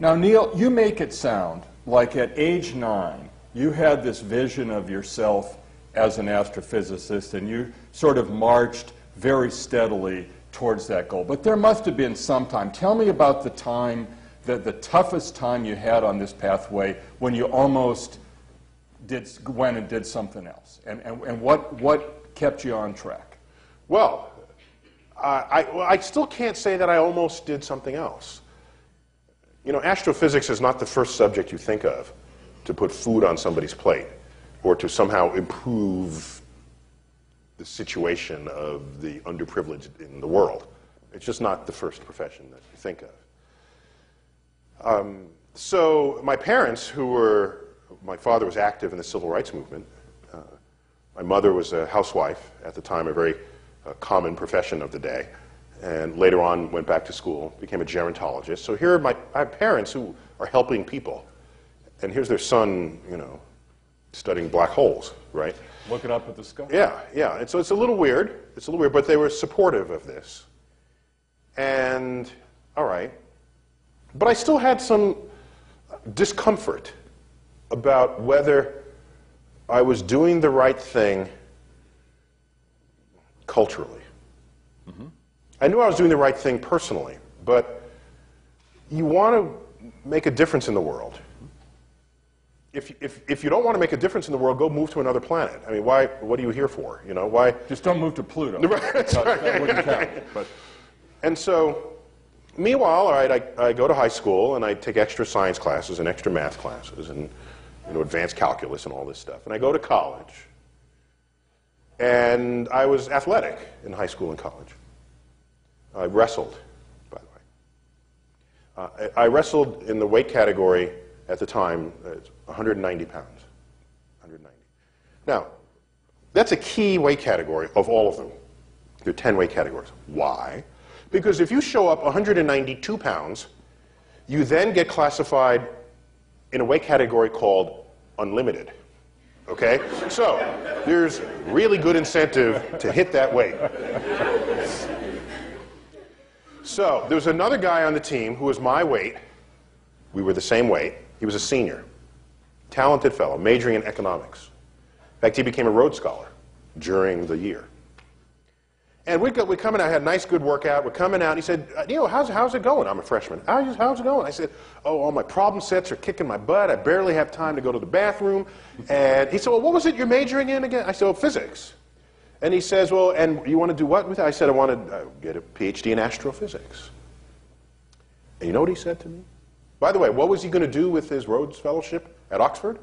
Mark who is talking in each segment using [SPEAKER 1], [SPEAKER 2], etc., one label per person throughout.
[SPEAKER 1] Now, Neil, you make it sound like at age 9, you had this vision of yourself as an astrophysicist, and you sort of marched very steadily towards that goal. But there must have been some time. Tell me about the time, the toughest time you had on this pathway when you almost went and did something else, and what kept you on track?
[SPEAKER 2] Well, I still can't say that I almost did something else. You know, astrophysics is not the first subject you think of to put food on somebody's plate or to somehow improve the situation of the underprivileged in the world. It's just not the first profession that you think of. So my parents, my father was active in the civil rights movement. My mother was a housewife at the time, a very common profession of the day. And later on went back to school, became a gerontologist. So here I have parents who are helping people. And here's their son, you know, studying black holes, right?
[SPEAKER 1] Looking up at the sky.
[SPEAKER 2] Yeah, yeah. And so it's a little weird. It's a little weird, but they were supportive of this. And, all right. But I still had some discomfort about whether I was doing the right thing culturally. Mm-hmm. I knew I was doing the right thing personally, but you want to make a difference in the world. If you don't want to make a difference in the world, go move to another planet. I mean, why? What are you here for? You know, why?
[SPEAKER 1] Just don't move to Pluto.
[SPEAKER 2] That's right.
[SPEAKER 1] That wouldn't count. But.
[SPEAKER 2] And so, meanwhile, all right, I go to high school and I take extra science classes and extra math classes and advanced calculus and all this stuff. And I go to college, and I was athletic in high school and college. I wrestled, by the way. I wrestled in the weight category at the time, 190 pounds. 190. Now, that's a key weight category of all of them. There are 10 weight categories. Why? Because if you show up 192 pounds, you then get classified in a weight category called unlimited. Okay? So, there's really good incentive to hit that weight. So, there was another guy on the team who was my weight. We were the same weight. He was a senior. Talented fellow, majoring in economics. In fact, he became a Rhodes Scholar during the year. And we come in, I had a nice, good workout. We're coming out, and he said, Neil, how's it going? I'm a freshman. How's it going? I said, oh, all my problem sets are kicking my butt. I barely have time to go to the bathroom. And he said, well, what was it you're majoring in again? I said, oh, physics. And he says, well, and you want to do what with it? I said, I want to get a PhD in astrophysics. And you know what he said to me? By the way, what was he going to do with his Rhodes Fellowship at Oxford?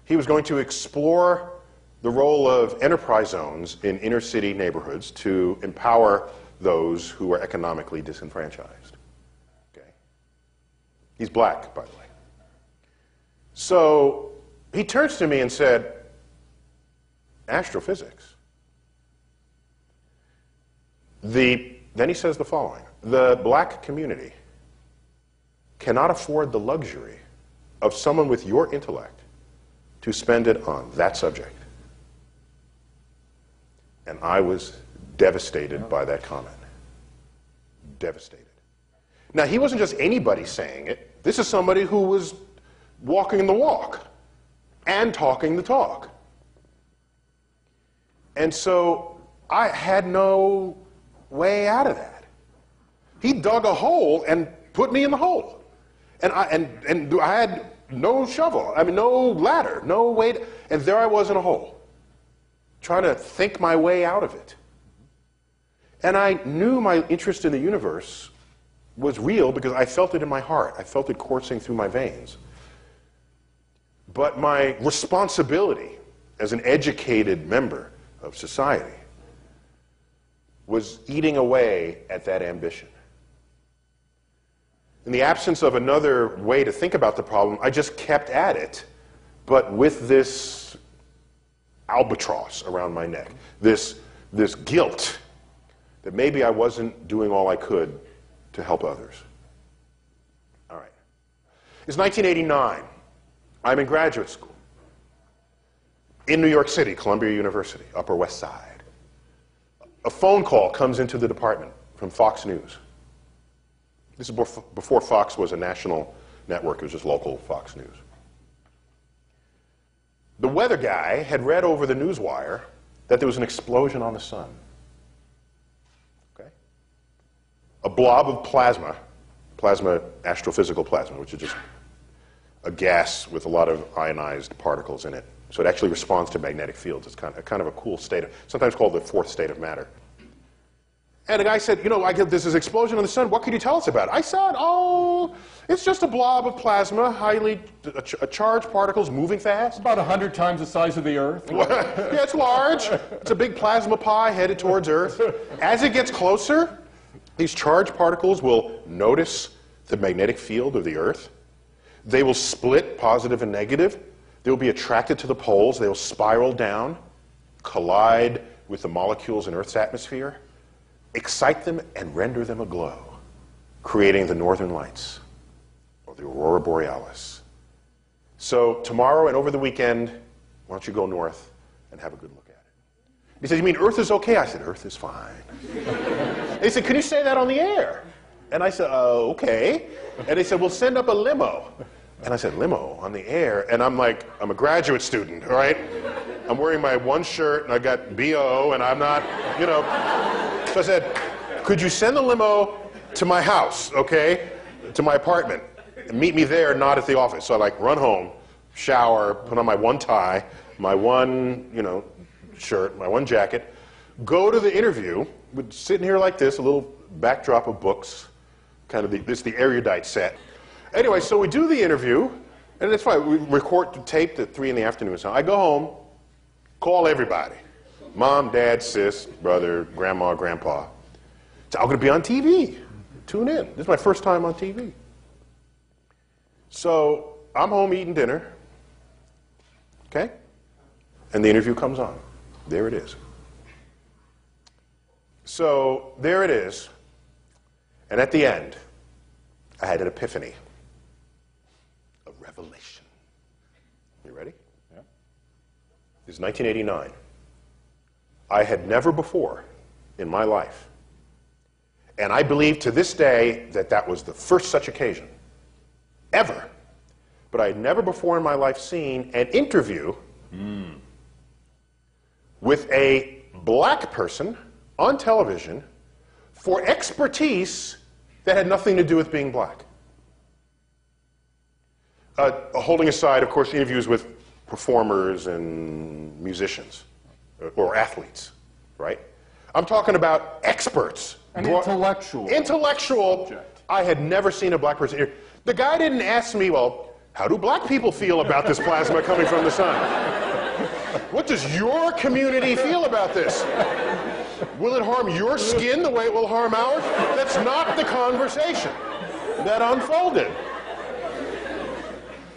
[SPEAKER 2] He was going to explore the role of enterprise zones in inner city neighborhoods to empower those who are economically disenfranchised. Okay? He's black, by the way. So he turns to me and said, astrophysics. Then he says the following: the black community cannot afford the luxury of someone with your intellect to spend it on that subject. And I was devastated by that comment. Devastated. Now, he wasn't just anybody saying it. This is somebody who was walking the walk and talking the talk. And so I had no way out of that. He dug a hole and put me in the hole. And I had no shovel, no ladder, no way to, and there I was in a hole, trying to think my way out of it. And I knew my interest in the universe was real because I felt it in my heart. I felt it coursing through my veins. But my responsibility as an educated member of society was eating away at that ambition. In the absence of another way to think about the problem, I just kept at it, but with this albatross around my neck, this guilt that maybe I wasn't doing all I could to help others. All right. It's 1989. I'm in graduate school in New York City, Columbia University, Upper West Side. A phone call comes into the department from Fox News. This is before Fox was a national network. It was just local Fox News. The weather guy had read over the newswire that there was an explosion on the sun. Okay? A blob of plasma, astrophysical plasma, which is just a gas with a lot of ionized particles in it. So it actually responds to magnetic fields. It's kind of a cool state of, sometimes called the fourth state of matter. And the guy said, you know, I get this explosion on the sun. What can you tell us about it? I said, oh, it's just a blob of plasma, charged particles moving fast.
[SPEAKER 1] About 100 times the size of the Earth.
[SPEAKER 2] Yeah, it's large. It's a big plasma pie headed towards Earth. As it gets closer, these charged particles will notice the magnetic field of the Earth. They will split positive and negative. They will be attracted to the poles. They will spiral down, collide with the molecules in Earth's atmosphere, excite them, and render them aglow, creating the northern lights, or the aurora borealis. So tomorrow and over the weekend, why don't you go north and have a good look at it? He said, you mean Earth is okay? I said, Earth is fine. They said, can you say that on the air? And I said, okay. And they said, we'll send up a limo. And I said, limo on the air? And I'm like, I'm a graduate student, all right? I'm wearing my one shirt, and I got BO, and I'm not, you know. So I said, could you send the limo to my house, okay, to my apartment, and meet me there, not at the office? So I like run home, shower, put on my one tie, my one, you know, shirt, my one jacket, go to the interview, sitting here like this, a little backdrop of books, kind of the erudite set. Anyway, so we do the interview, and it's fine. We record taped at 3 in the afternoon. So I go home, call everybody. Mom, dad, sis, brother, grandma, grandpa. So I'm going to be on TV. Tune in. This is my first time on TV. So I'm home eating dinner. Okay? And the interview comes on. There it is. So there it is. And at the end, I had an epiphany. A revelation. You ready? Yeah. This is 1989. I had never before in my life, and I believe to this day that that was the first such occasion, ever, but I had never before in my life seen an interview with a black person on television for expertise that had nothing to do with being black. Holding aside, of course, interviews with performers and musicians. Or athletes, right? I'm talking about experts.
[SPEAKER 1] An intellectual.
[SPEAKER 2] Intellectual.
[SPEAKER 1] Subject.
[SPEAKER 2] I had never seen a black person here. The guy didn't ask me, well, how do black people feel about this plasma coming from the sun? What does your community feel about this? Will it harm your skin the way it will harm ours? That's not the conversation that unfolded.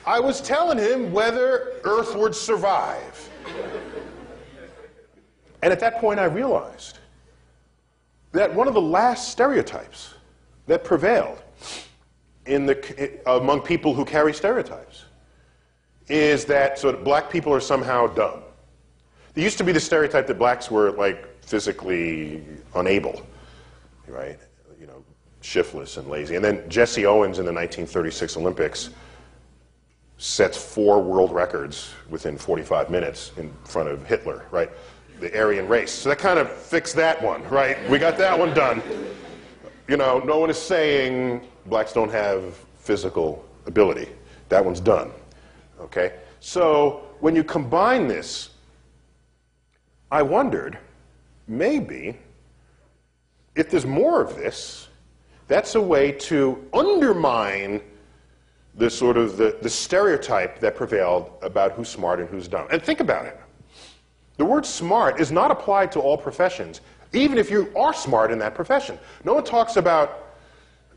[SPEAKER 2] I was telling him whether Earth would survive. And at that point, I realized that one of the last stereotypes that prevailed among people who carry stereotypes is that sort of black people are somehow dumb. There used to be the stereotype that blacks were like physically unable, right? You know, shiftless and lazy. And then Jesse Owens in the 1936 Olympics sets 4 world records within 45 minutes in front of Hitler, right? The Aryan race. So that kind of fixed that one, right? We got that one done. You know, no one is saying blacks don't have physical ability. That one's done, okay? So when you combine this, I wondered, maybe, if there's more of this, that's a way to undermine the sort of the stereotype that prevailed about who's smart and who's dumb. And think about it. The word smart is not applied to all professions, even if you are smart in that profession. No one talks about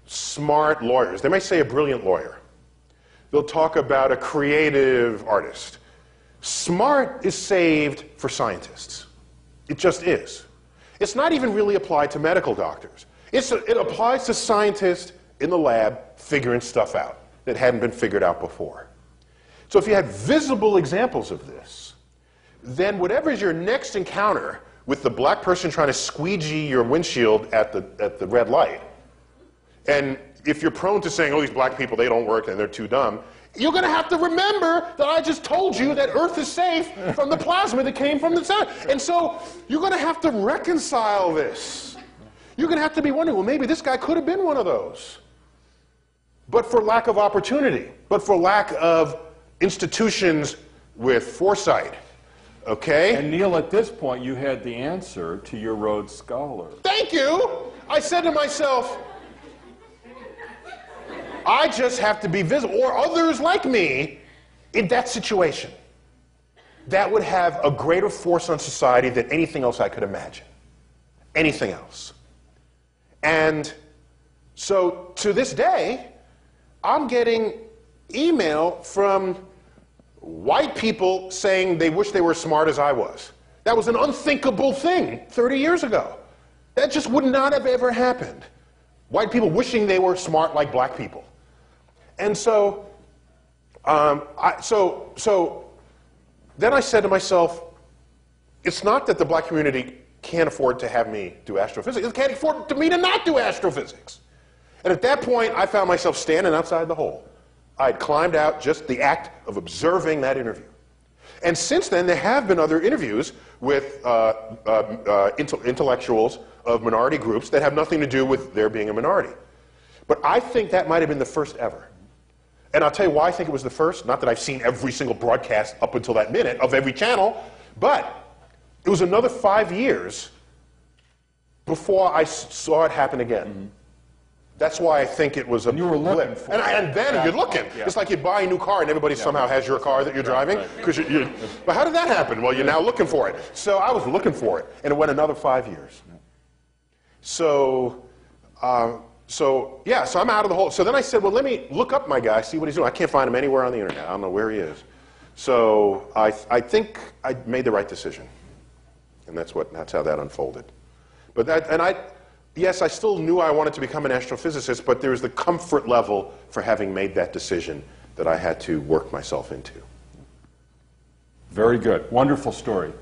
[SPEAKER 2] smart lawyers. They may say a brilliant lawyer. They'll talk about a creative artist. Smart is saved for scientists. It just is. It's not even really applied to medical doctors. It applies to scientists in the lab figuring stuff out that hadn't been figured out before. So if you had visible examples of this, then whatever is your next encounter with the black person trying to squeegee your windshield at the red light, and if you're prone to saying, oh, these black people, they don't work and they're too dumb, you're going to have to remember that I just told you that Earth is safe from the plasma that came from the sun. And so you're going to have to reconcile this. You're going to have to be wondering, well, maybe this guy could have been one of those. But for lack of opportunity, but for lack of institutions with foresight. Okay?
[SPEAKER 1] And Neil, at this point, you had the answer to your Rhodes Scholar.
[SPEAKER 2] Thank you! I said to myself, I just have to be visible, or others like me, in that situation. That would have a greater force on society than anything else I could imagine. Anything else. And so, to this day, I'm getting email from white people saying they wish they were as smart as I was. That was an unthinkable thing 30 years ago. That just would not have ever happened. White people wishing they were smart like black people. And so, then I said to myself, it's not that the black community can't afford to have me do astrophysics. It can't afford me to not do astrophysics. And at that point, I found myself standing outside the hole. I had climbed out, just the act of observing that interview. And since then, there have been other interviews with intellectuals of minority groups that have nothing to do with their being a minority. But I think that might have been the first ever. And I'll tell you why I think it was the first. Not that I've seen every single broadcast up until that minute of every channel, but it was another 5 years before I saw it happen again. Mm-hmm. That's why I think it was a
[SPEAKER 1] you were looking for it.
[SPEAKER 2] And then you're looking. Yeah. It's like you buy a new car and everybody somehow has your car that you're driving. Right. But how did that happen? Well, you're now looking for it. So I was looking for it, and it went another 5 years. So I'm out of the hole. So then I said, well, let me look up my guy, see what he's doing. I can't find him anywhere on the internet. I don't know where he is. So I think I made the right decision, and that's how that unfolded. But yes, I still knew I wanted to become an astrophysicist, but there was the comfort level for having made that decision that I had to work myself into.
[SPEAKER 1] Very good. Wonderful story.